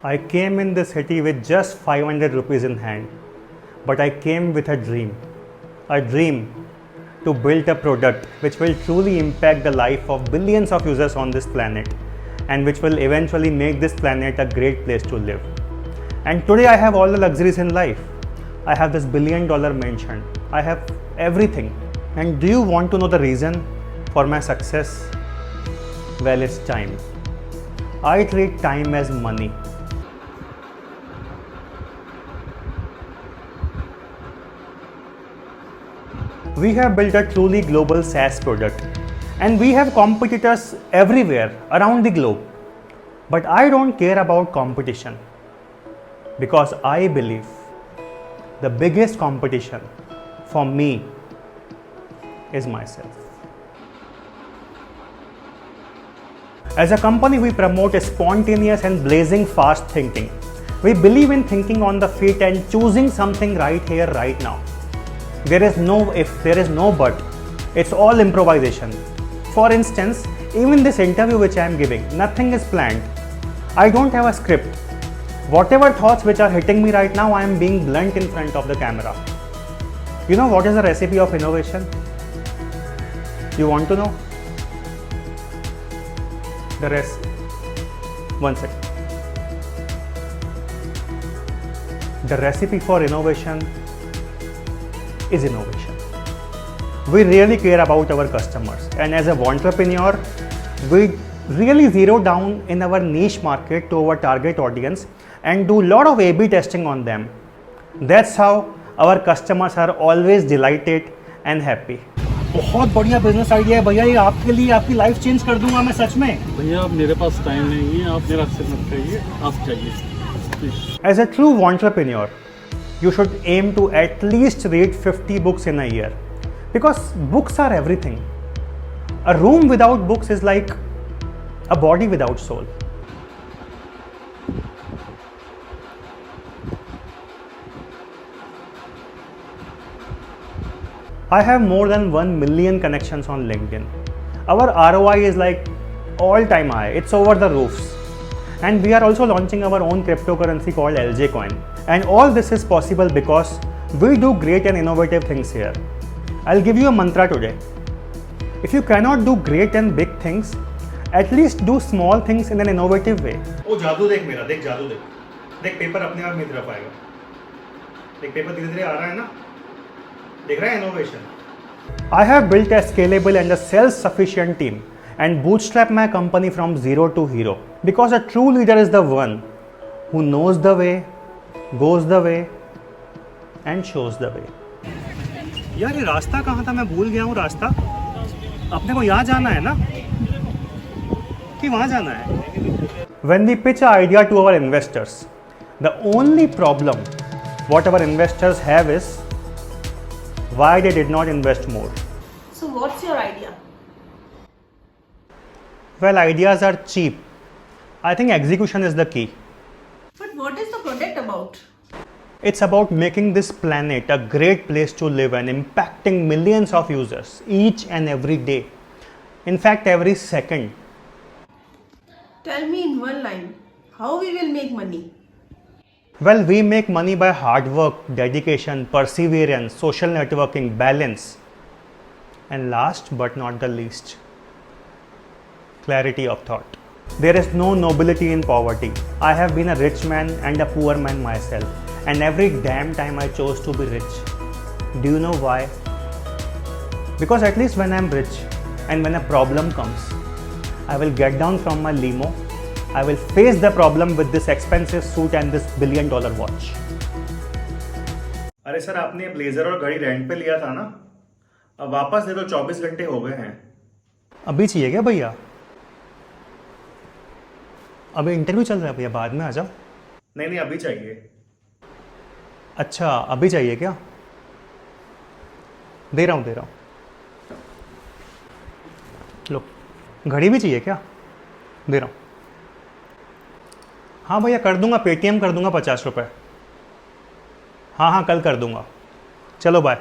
I came in this city with just 500 rupees in hand, but I came with a dream to build a product which will truly impact the life of billions of users on this planet and which will eventually make this planet a great place to live. And today I have all the luxuries in life. I have this $1 billion mansion. I have everything. And do you want to know the reason for my success? Well, it's time. I treat time as money. We have built a truly global SaaS product and we have competitors everywhere around the globe. But I don't care about competition because I believe the biggest competition for me is myself. As a company, we promote a spontaneous and blazing fast thinking. We believe in thinking on the feet and choosing something right here, right now. There is no if, there is no but. It's all improvisation. For instance, even this interview which I am giving, nothing is planned. I don't have a script. Whatever thoughts which are hitting me right now, I am being blunt in front of the camera. You know what is the recipe of innovation? You want to know? The rest. One second. The recipe for innovation is innovation. We really care about our customers, and as an entrepreneur, we really zero down in our niche market to our target audience and do a lot of A/B testing on them. That's how our customers are always delighted and happy. बहुत बढ़िया business idea है भैया, ये आपके लिए आपकी life change कर दूंगा मैं सच में। भैया मेरे पास टाइम नहीं है, आप मेरा सिर मत खाइए, आप चाहिए। As a true entrepreneur, you should aim to at least read 50 books in a year because books are everything. A room without books is like a body without soul. I have more than 1 million connections on LinkedIn. Our ROI is like all-time high. It's over the roofs. And we are also launching our own cryptocurrency called LJ Coin. And all this is possible because we do great and innovative things here. I'll give you a mantra today. If you cannot do great and big things, at least do small things in an innovative way. ओ जादू देख मेरा, देख जादू देख. देख paper अपने आप मेरी तरफ आएगा. देख पेपर धीरे-धीरे आ रहा है ना? देख रहा है innovation. I have built a scalable and a self-sufficient team and bootstrap my company from zero to hero. Because a true leader is the one who knows the way, goes the way and shows the way. यार ये रास्ता कहाँ था, मैं भूल गया हूँ रास्ता. अपने को यहाँ जाना है ना कि वहाँ जाना है? When we pitch an idea to our investors, the only problem what our investors have is why they did not invest more. So what's your idea? Well, ideas are cheap. I think execution is the key. But what is the product about? It's about making this planet a great place to live and impacting millions of users each and every day. In fact, every second. Tell me in one line, how we will make money? Well, we make money by hard work, dedication, perseverance, social networking, balance. And last but not the least, clarity of thought. There is no nobility in poverty. I have been a rich man and a poor man myself. And every damn time I chose to be rich. Do you know why? Because at least when I'm rich and when a problem comes, I will get down from my limo. I will face the problem with this expensive suit and this $1 billion watch. अरे sir, आपने blazer और घड़ी rent पे लिया था ना? अब वापस दे दो, 24 घंटे हो गए हैं. अभी चाहिए क्या भैया? अभी इंटरव्यू चल रहा है भैया, बाद में आ जाओ. नहीं अभी चाहिए. अच्छा, अभी चाहिए क्या? दे रहा हूँ. लो, घड़ी भी चाहिए क्या? दे रहा हूँ. हाँ भैया कर दूंगा, पेटीएम कर दूंगा 50 रुपये. हाँ कल कर दूंगा. चलो बाय.